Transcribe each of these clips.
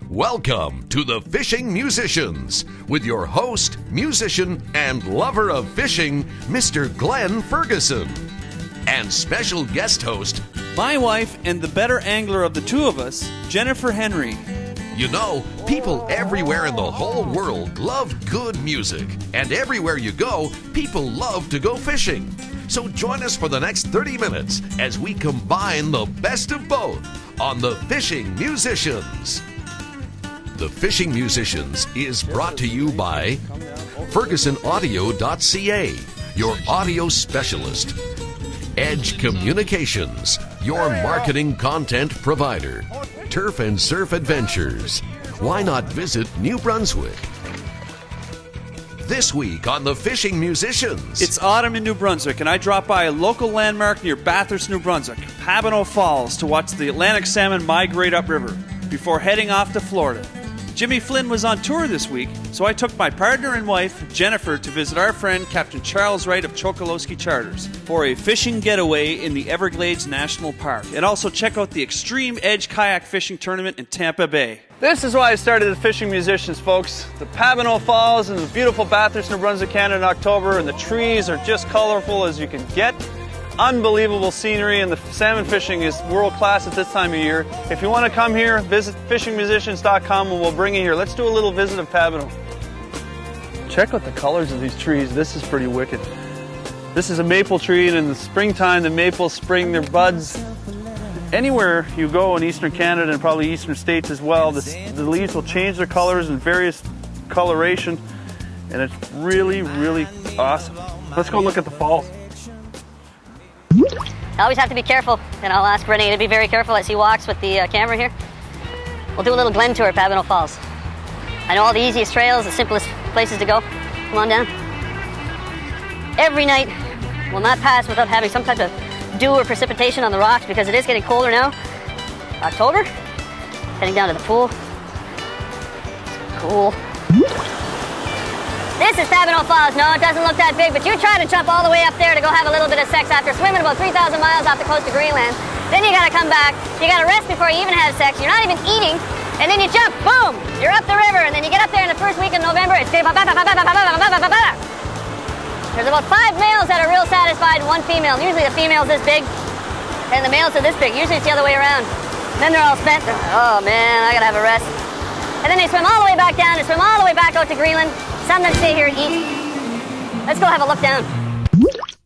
Welcome to the Fishing Musicians with your host, musician, and lover of fishing, Mr. Glen Ferguson. And special guest host, my wife and the better angler of the two of us, Jennifer Henry. You know, people everywhere in the whole world love good music. And everywhere you go, people love to go fishing. So join us for the next 30 minutes as we combine the best of both on the Fishing Musicians. The Fishing Musicians is brought to you by FergusonAudio.ca, your audio specialist. Edge Communications, your marketing content provider. Turf and Surf Adventures. Why not visit New Brunswick? This week on the Fishing Musicians. It's autumn in New Brunswick, and I dropped by a local landmark near Bathurst, New Brunswick, Pabineau Falls, to watch the Atlantic salmon migrate upriver before heading off to Florida. Jimmy Flynn was on tour this week, so I took my partner and wife, Jennifer, to visit our friend Captain Charles Wright of Chokoloskee Charters for a fishing getaway in the Everglades National Park, and also check out the Extreme Edge Kayak Fishing Tournament in Tampa Bay. This is why I started the Fishing Musicians, folks. The Pabineau Falls and the beautiful Bathurst, New Brunswick, Canada in October, and the trees are just colorful as you can get. Unbelievable scenery, and the salmon fishing is world class at this time of year. If you want to come here, visit fishingmusicians.com and we'll bring you here. Let's do a little visit of Pabineau. Check out the colors of these trees. This is pretty wicked. This is a maple tree, and in the springtime the maples spring their buds. Anywhere you go in eastern Canada and probably eastern states as well, the leaves will change their colors in various coloration, and it's really, really awesome. Let's go look at the falls. I always have to be careful, and I'll ask Renee to be very careful as he walks with the camera here. We'll do a little Glen tour at Pabineau Falls. I know all the easiest trails, the simplest places to go. Come on down. Every night will not pass without having some type of dew or precipitation on the rocks, because it is getting colder now. October, heading down to the pool. It's cool. This is Pabineau Falls. No, it doesn't look that big, but you try to jump all the way up there to go have a little bit of sex after swimming about 3,000 miles off the coast of Greenland. Then you gotta come back. You gotta rest before you even have sex. You're not even eating. And then you jump, boom, you're up the river. And then you get up there in the first week of November, it's there's about 5 males that are real satisfied and 1 female. Usually the female's this big and the males are this big. Usually it's the other way around. Then they're all spent. Oh man, I gotta have a rest. And then they swim all the way back down and swim all the way back out to Greenland. Some of them stay here and eat. Let's go have a look down.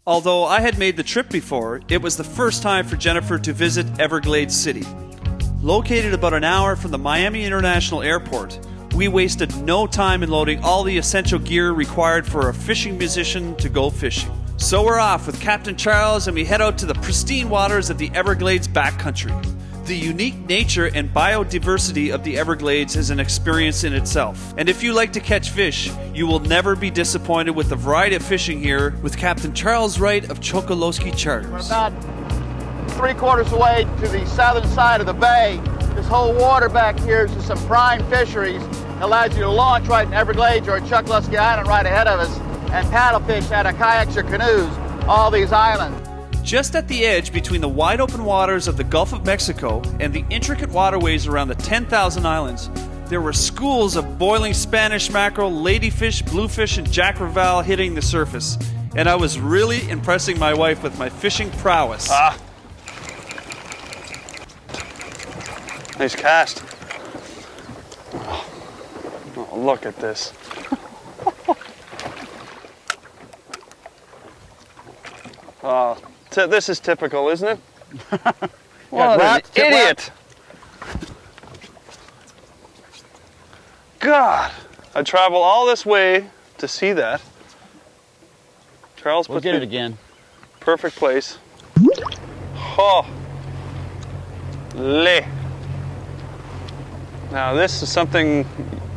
Although I had made the trip before, it was the first time for Jennifer to visit Everglades City. Located about an hour from the Miami International Airport, we wasted no time in loading all the essential gear required for a fishing musician to go fishing. So we're off with Captain Charles, and we head out to the pristine waters of the Everglades backcountry. The unique nature and biodiversity of the Everglades is an experience in itself. And if you like to catch fish, you will never be disappointed with the variety of fishing here with Captain Charles Wright of Chokoloskee Charters. We're about 3/4 away to the southern side of the bay. This whole water back here is just some prime fisheries. It allows you to launch right in Everglades or at Chokoloskee Island right ahead of us and paddle fish out of kayaks or canoes all these islands. Just at the edge between the wide open waters of the Gulf of Mexico and the intricate waterways around the 10,000 islands, there were schools of boiling Spanish mackerel, ladyfish, bluefish, and jack crevalle hitting the surface. And I was really impressing my wife with my fishing prowess. Nice cast. Oh, look at this. This is typical, isn't it? What an idiot! God, I travel all this way to see that. Charles, we'll get it again. Perfect place. Oh, now this is something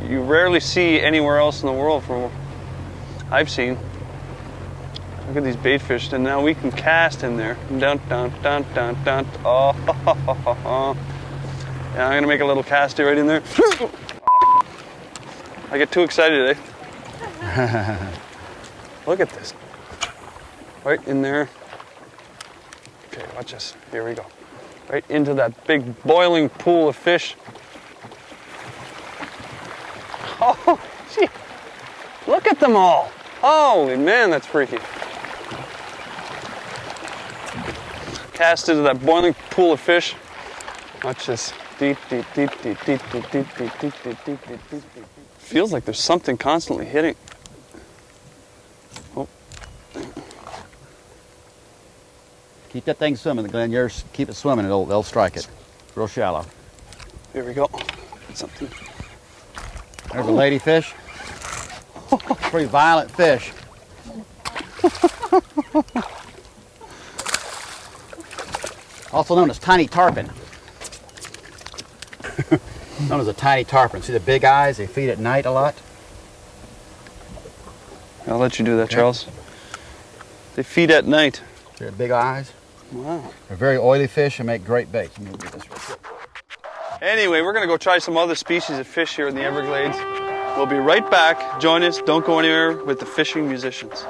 you rarely see anywhere else in the world. From I've seen. Look at these bait fish, and now we can cast in there. Dun, dun, dun, dun, dun. Oh, yeah, I'm gonna make a little casty right in there. I get too excited, eh? Look at this. Right in there. Okay, watch this. Here we go. Right into that big boiling pool of fish. Oh, gee. Look at them all. Holy man, that's freaky. Cast into that boiling pool of fish. Watch this. Deep, deep, deep, deep, deep, deep, deep, deep, deep, deep, deep, deep, deep. Feels like there's something constantly hitting. Oh. Keep that thing swimming, Glenn. Yours, keep it swimming. They'll strike it. Real shallow. Here we go. Something. There's a ladyfish. Pretty violent fish. Also known as tiny tarpon. Known as a tiny tarpon. See the big eyes? They feed at night a lot. I'll let you do that, Charles. They feed at night. See the big eyes? Wow. They're very oily fish and make great baits. Let me do this real quick. Anyway, we're going to go try some other species of fish here in the Everglades. We'll be right back. Join us. Don't go anywhere with the fishing musicians.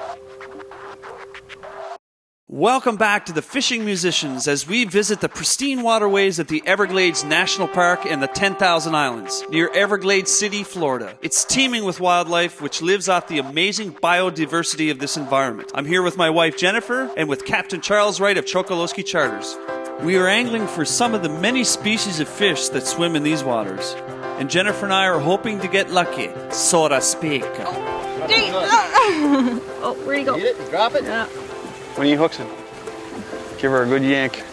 Welcome back to the Fishing Musicians as we visit the pristine waterways at the Everglades National Park and the 10,000 Islands near Everglades City, Florida. It's teeming with wildlife which lives off the amazing biodiversity of this environment. I'm here with my wife Jennifer and with Captain Charles Wright of Chokoloskee Charters. We are angling for some of the many species of fish that swim in these waters. And Jennifer and I are hoping to get lucky, so to speak. Oh, where'd he go? Eat it? You drop it? Yeah. When are you hooks in? Give her a good yank.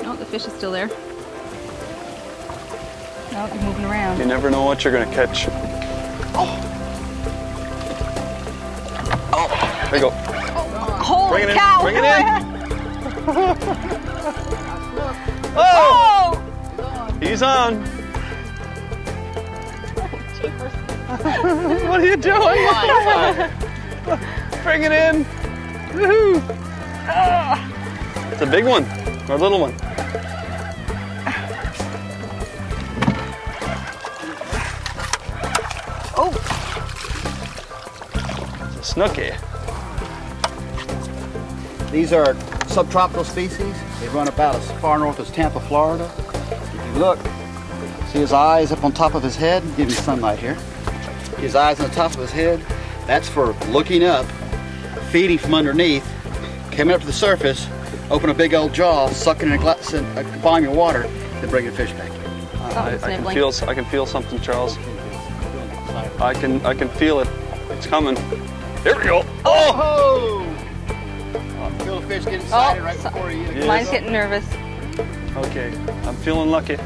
No, the fish is still there. No, they're moving around. You never know what you're going to catch. Oh. There you go. Holy Bring it in. cow! Bring it in. Oh! He's on. What are you doing? Bring it in. Woohoo! It's a big one or a little one. Oh! It's a snooky. These are subtropical species. They run about as far north as Tampa, Florida. If you look, see his eyes up on top of his head? Give me sunlight here. His eyes on the top of his head. That's for looking up, feeding from underneath, coming up to the surface, open a big old jaw, sucking in a volume of water, then bringing fish back. I can feel something, Charles. I can feel it. It's coming. Here we go. Oh! Feel the fish get excited right before you eat it. Yes. Mine's getting nervous. Okay, I'm feeling lucky.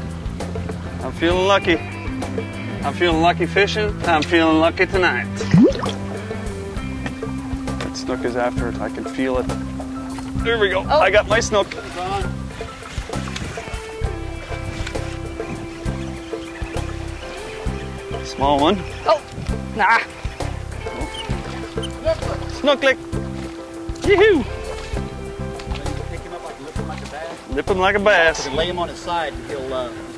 I'm feeling lucky. I'm feeling lucky fishing. I'm feeling lucky tonight. That snook is after it. I can feel it. There we go. Oh. I got my snook. Small one. Oh! Nah! Snook lick. Yoo-hoo! Pick him up, lip him like a bass. Lip him like a bass. Lay him on his side and he'll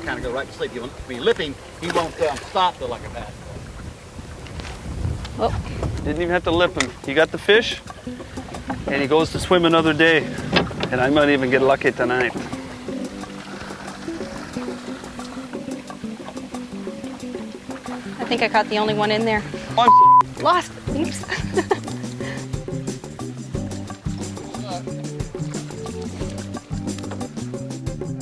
kind of go right to sleep. If you lip him, he won't stop though like a bass. Oh! Didn't even have to lip him. He got the fish, and he goes to swim another day. And I might even get lucky tonight. I think I caught the only one in there. Lost! Oops!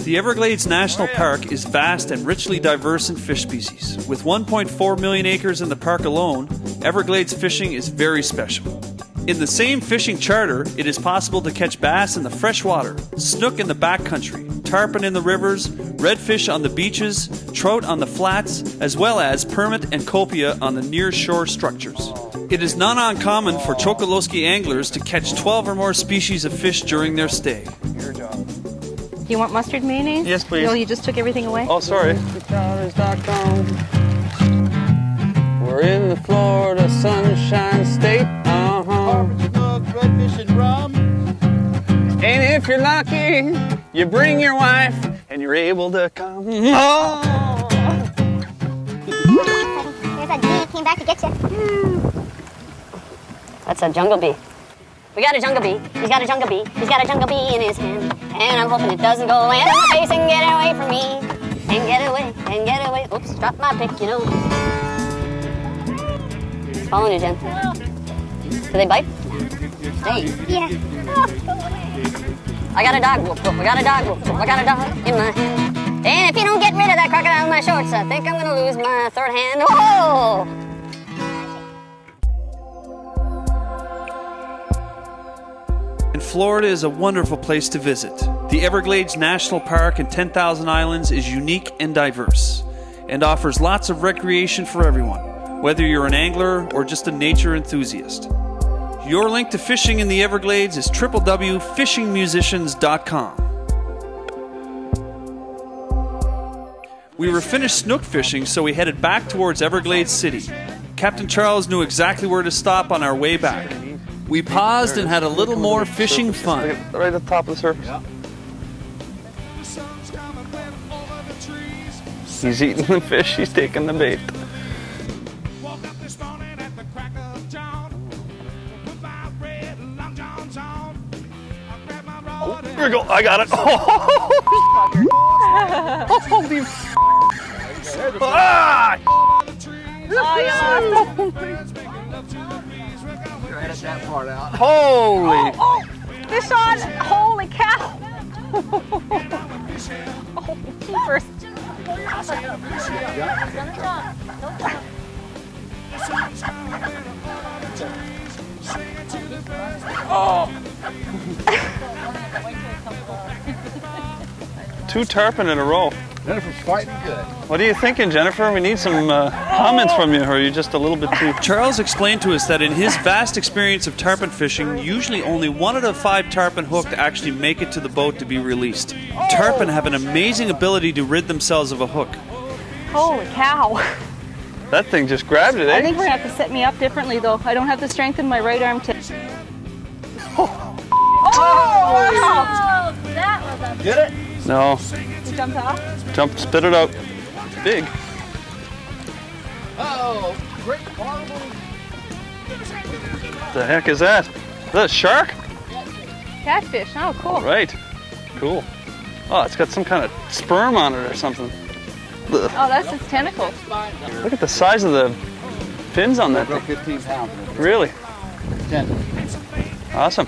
The Everglades National Park is vast and richly diverse in fish species. With 1.4 million acres in the park alone, Everglades fishing is very special. In the same fishing charter, it is possible to catch bass in the freshwater, snook in the backcountry, tarpon in the rivers, redfish on the beaches, trout on the flats, as well as permit and copia on the near-shore structures. It is not uncommon for Chokoloskee anglers to catch 12 or more species of fish during their stay. Your job. Do you want mustard mayonnaise? Yes, please. No, you just took everything away? Oh, sorry. We're in the Florida Sunshine State. Redfish and rum. And if you're lucky, you bring your wife and you're able to come. Oh. There's that bee came back to get you. That's a jungle bee. We got a jungle bee. He's got a jungle bee. He's got a jungle bee in his hand. And I'm hoping it doesn't go land on my face and get away from me. And get away, and get away. Oops. Drop my pick, you know. It's following you, Jen. Do they bite? Stay. Yeah. I got a dog. Woof, woof. I got a dog. Woof, woof. I got a dog in my hand. And if you don't get rid of that crocodile in my shorts, I think I'm gonna lose my third hand. Whoa! And Florida is a wonderful place to visit. The Everglades National Park and 10,000 Islands is unique and diverse, and offers lots of recreation for everyone, whether you're an angler or just a nature enthusiast. Your link to fishing in the Everglades is www.fishingmusicians.com. We were finished snook fishing, so we headed back towards Everglades City. Captain Charles knew exactly where to stop on our way back. We paused and had a little more fishing fun. Right at the top of the surface. Yeah. He's eating the fish, he's taking the bait. Oh, here we go, I got it. Holy ah! Edit that part out. Holy! Oh, fish on! Holy cow! Oh, keepers. Oh. 2 tarpon in a row. Jennifer's fighting good. What are you thinking, Jennifer? We need some comments from you, or are you just a little bit too... Charles explained to us that in his vast experience of tarpon fishing, usually only 1 out of 5 tarpon hooked actually make it to the boat to be released. Tarpon have an amazing ability to rid themselves of a hook. Holy cow. That thing just grabbed it, eh? I think we're going to have to set me up differently, though. I don't have the strength in my right arm to... Oh! That was a... Get it? No. You jumped off? Jump, spit it out. It's big. Oh, great horrible. What the heck is that? Is that a shark? Catfish. Oh, cool. Right. Cool. Oh, it's got some kind of sperm on it or something. Ugh. Oh, that's its tentacles. Look at the size of the fins on that Grow thing. 15 pounds. Really? 10. Awesome.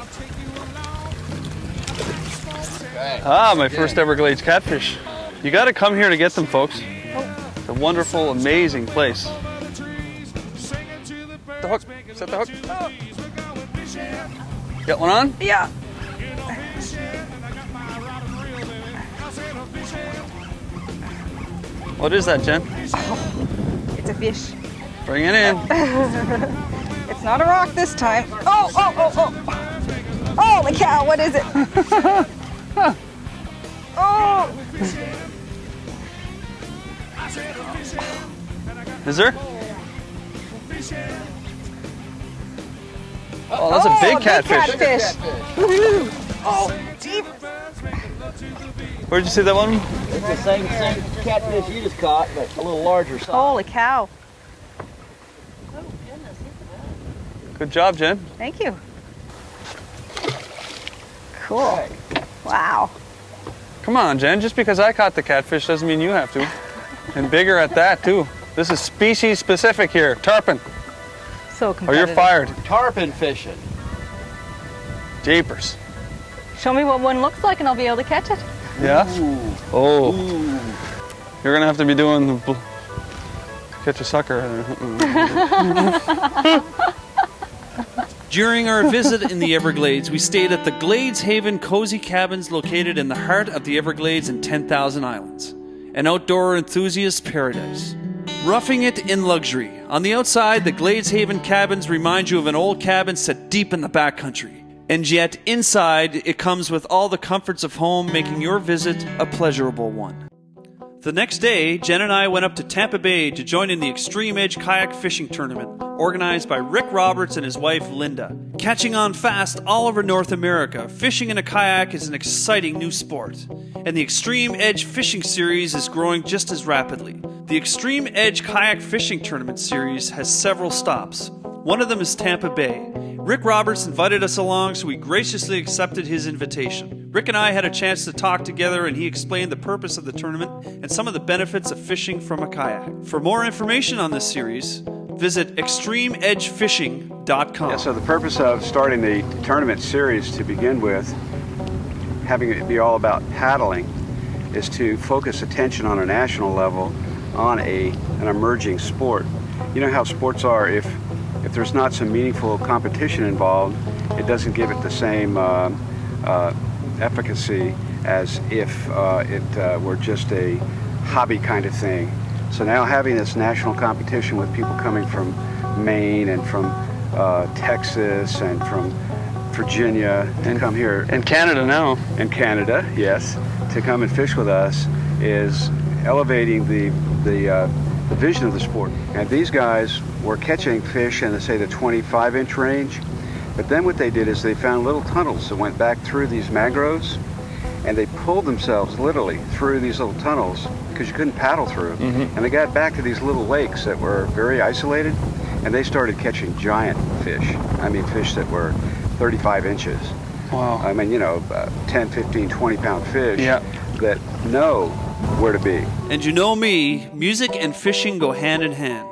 Okay. Ah, my first Everglades catfish. You got to come here to get them, folks. It's a wonderful, amazing place. The hook. Set the hook. Got one on? Yeah. What is that, Jen? It's a fish. Bring it in. It's not a rock this time. Oh, oh, oh, oh. Holy cow, what is it? Oh. Is there? Oh, that's a big catfish. Woohoo. Oh, deep. Where'd you see that one? It's the same catfish you just caught, but a little larger size. Holy cow. Good job, Jen. Thank you. Cool. Wow. Come on, Jen. Just because I caught the catfish doesn't mean you have to. And bigger at that, too. This is species specific here. Tarpon. So Or competitive. you're fired. Tarpon fishing. Jeepers. Show me what one looks like and I'll be able to catch it. Yeah? Ooh. Oh. Ooh. You're going to have to be doing the catch a sucker. During our visit in the Everglades, we stayed at the Glades Haven Cozy Cabins located in the heart of the Everglades and 10,000 Islands. An outdoor enthusiast's paradise. Roughing it in luxury. On the outside, the Glades Haven cabins remind you of an old cabin set deep in the backcountry. And yet, inside, it comes with all the comforts of home, making your visit a pleasurable one. The next day, Jen and I went up to Tampa Bay to join in the Extreme Edge Kayak Fishing Tournament, organized by Rick Roberts and his wife, Linda. Catching on fast all over North America, fishing in a kayak is an exciting new sport. And the Extreme Edge Fishing Series is growing just as rapidly. The Extreme Edge Kayak Fishing Tournament Series has several stops. One of them is Tampa Bay. Rick Roberts invited us along, so we graciously accepted his invitation. Rick and I had a chance to talk together, and he explained the purpose of the tournament and some of the benefits of fishing from a kayak. For more information on this series, visit extremeedgefishing.com. Yeah, so the purpose of starting the tournament series to begin with, having it be all about paddling, is to focus attention on a national level on an emerging sport. You know how sports are, if there's not some meaningful competition involved, it doesn't give it the same efficacy as if it were just a hobby kind of thing. So now having this national competition with people coming from Maine and from Texas and from Virginia to come here. And Canada now. And Canada, yes, to come and fish with us is elevating the vision of the sport. And these guys were catching fish in, say, the 25-inch range. But then what they did is they found little tunnels that went back through these mangroves, and they pulled themselves literally through these little tunnels because you couldn't paddle through. And they got back to these little lakes that were very isolated, and they started catching giant fish. I mean, fish that were 35 inches. Wow. I mean, 10, 15, 20-pound fish that know where to be. And you know me, music and fishing go hand in hand.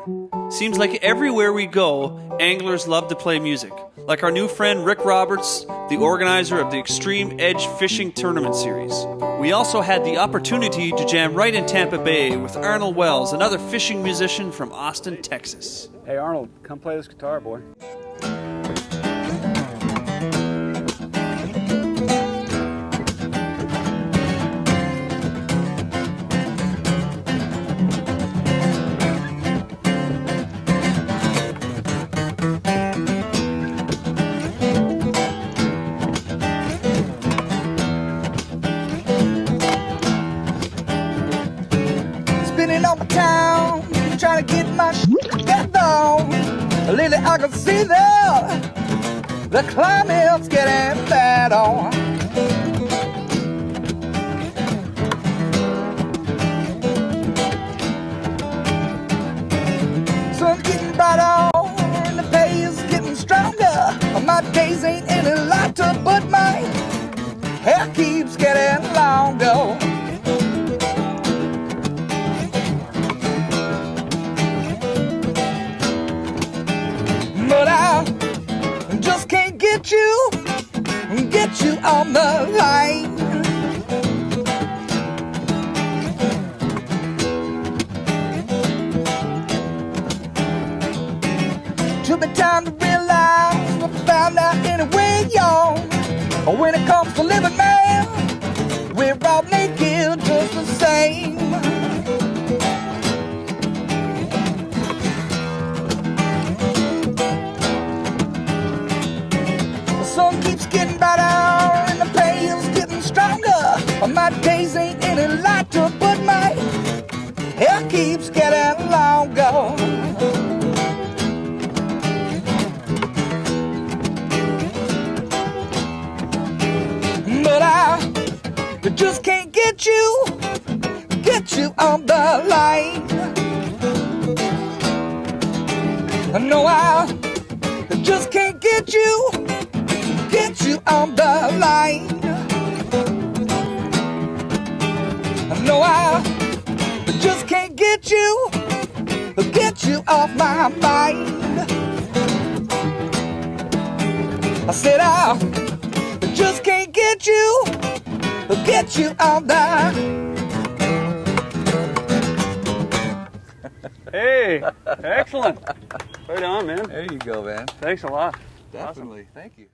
Seems like everywhere we go, anglers love to play music. Like our new friend Rick Roberts, the organizer of the Extreme Edge Fishing Tournament Series. We also had the opportunity to jam right in Tampa Bay with Arnold Wells, another fishing musician from Austin, Texas. Hey Arnold, come play this guitar, boy. Trying to get my shit together. Lately I can see that the climate's getting bad on. Sun's getting brighter and the pay is getting stronger. My days ain't any lighter, but my hair keeps getting longer. But I just can't get you on the line. Took me time to realize what I found out anyway, y'all. When it comes to living, man, we're all naked just the same. Getting brighter and the pay is getting stronger. My days ain't any lighter, but my hair keeps getting longer. But I just can't get you on the line. No, I just can't get you on the line. No, I just can't get you off my mind. I said I just can't get you on the. Hey, excellent. Right on, man. There you go, man. Thanks a lot. Definitely. Awesome. Thank you.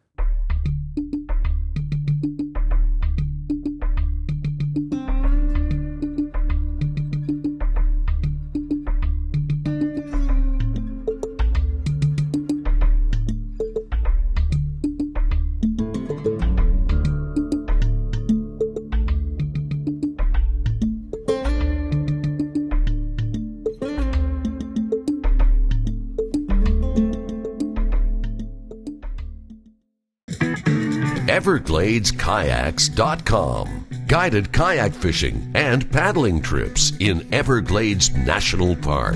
EvergladesKayaks.com. Guided kayak fishing and paddling trips in Everglades National Park.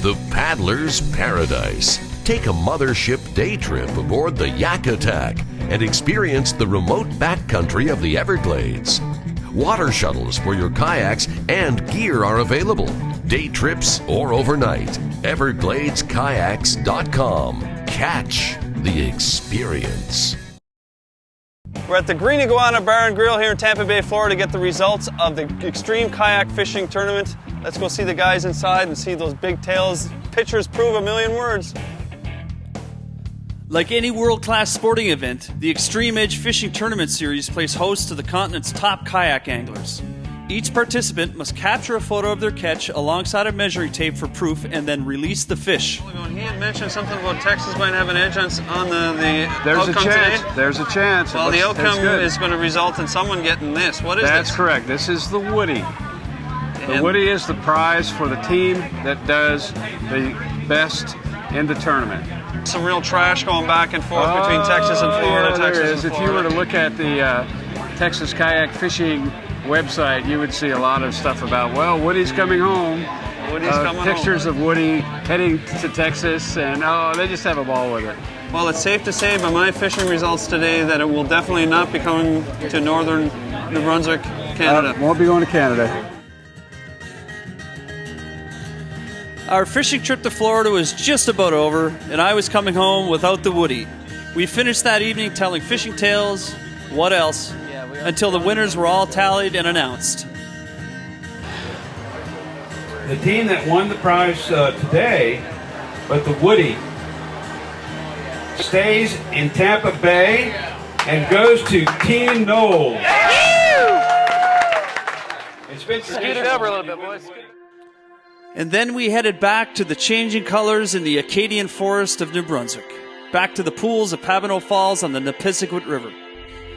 The Paddler's Paradise. Take a mothership day trip aboard the Yak Attack and experience the remote backcountry of the Everglades. Water shuttles for your kayaks and gear are available. Day trips or overnight. EvergladesKayaks.com. Catch the experience. We're at the Green Iguana Bar and Grill here in Tampa Bay, Florida to get the results of the Extreme Kayak Fishing Tournament. Let's go see the guys inside and see those big tails. Pictures prove a million words. Like any world-class sporting event, the Extreme Edge Fishing Tournament Series plays host to the continent's top kayak anglers. Each participant must capture a photo of their catch alongside a measuring tape for proof and then release the fish. He had mentioned something about Texas might have an edge on the There's outcome a chance. today. There's a chance. Well, the outcome is going to result in someone getting this. What is That's this? correct. This is the Woody. The Woody is the prize for the team that does the best in the tournament. Some real trash going back and forth between Texas and Florida. Yeah, Texas there is. and If Florida. you were to look at the Texas Kayak Fishing website, you would see a lot of stuff about, well, Woody's coming home. Woody's coming pictures home. of Woody heading to Texas, and they just have a ball with it. Well, it's safe to say by my fishing results today that it will definitely not be coming to northern New Brunswick, Canada. Won't be going to Canada. Our fishing trip to Florida was just about over, and I was coming home without the Woody. We finished that evening telling fishing tales, what else, until the winners were all tallied and announced. The team that won the prize today, but the Woody, stays in Tampa Bay and goes to Team Knowles. It's been Scoot it over a little bit, boys. And then we headed back to the changing colors in the Acadian forest of New Brunswick, back to the pools of Pabineau Falls on the Nipisiguit River.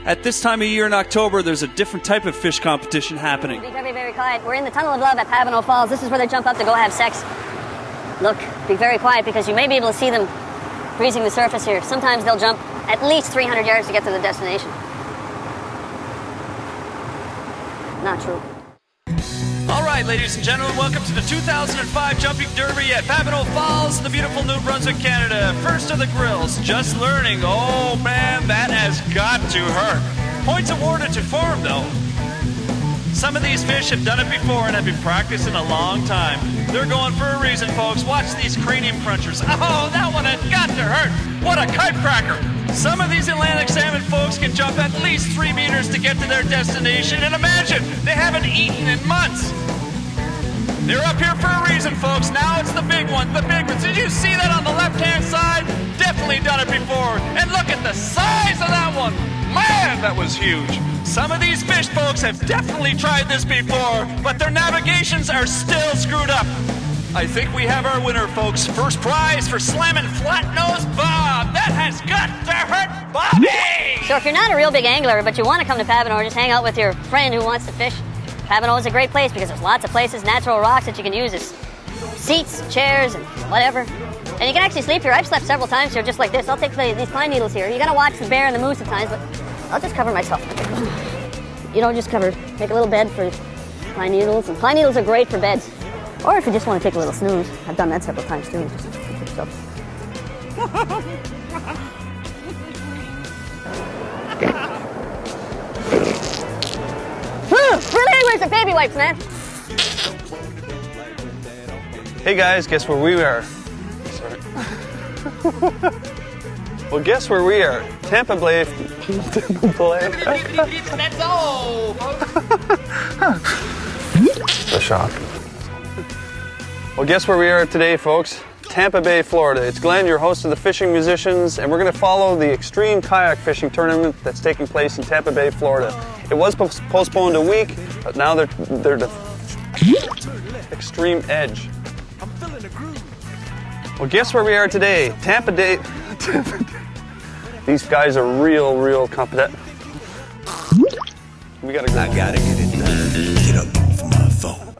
At this time of year in October, there's a different type of fish competition happening. Be very, very quiet. We're in the Tunnel of Love at Pabineau Falls. This is where they jump up to go have sex. Look, be very quiet because you may be able to see them breezing the surface here. Sometimes they'll jump at least 300 yards to get to the destination. Not true. All right, ladies and gentlemen, welcome to the 2005 Jumping Derby at Pabineau Falls, the beautiful New Brunswick, Canada. First of the grills, just learning. Oh, man, that has got to hurt. Points awarded to form, though. Some of these fish have done it before and have been practicing a long time. They're going for a reason, folks. Watch these cranium crunchers. Oh, that one has got to hurt. What a kite cracker. Some of these Atlantic salmon folks can jump at least 3 meters to get to their destination. And imagine, they haven't eaten in months. They're up here for a reason, folks. Now it's the big one, the big ones. Did you see that on the left-hand side? Definitely done it before. And look at the size of that one. Man, that was huge. Some of these fish folks have definitely tried this before, but their navigations are still screwed up. I think we have our winner, folks. First prize for slamming flat-nosed Bob. That has got to hurt Bobby! So if you're not a real big angler, but you want to come to Pabineau or just hang out with your friend who wants to fish, Pabineau is a great place because there's lots of places, natural rocks that you can use as seats, chairs, and whatever. And you can actually sleep here. I've slept several times here just like this. I'll take these pine needles here. You got to watch the bear and the moose at times, but I'll just cover myself. You know, just make a little bed for pine needles. And pine needles are great for beds. Or if you just want to take a little snooze. I've done that several times too. Just keep yourself. Renee, where's the baby wipes, man? Hey guys, guess where we are? Sorry. Well, guess where we are? Tampa Bay. That's all, folks. The shop. Well, guess where we are today, folks? Tampa Bay, Florida. It's Glenn, your host of the Fishing Musicians, and we're going to follow the Extreme Kayak Fishing Tournament that's taking place in Tampa Bay, Florida. It was postponed a week, but now they're the Extreme Edge. Well, guess where we are today? Tampa Bay. These guys are real competent. We gotta go. I gotta get it done. Get up from my phone.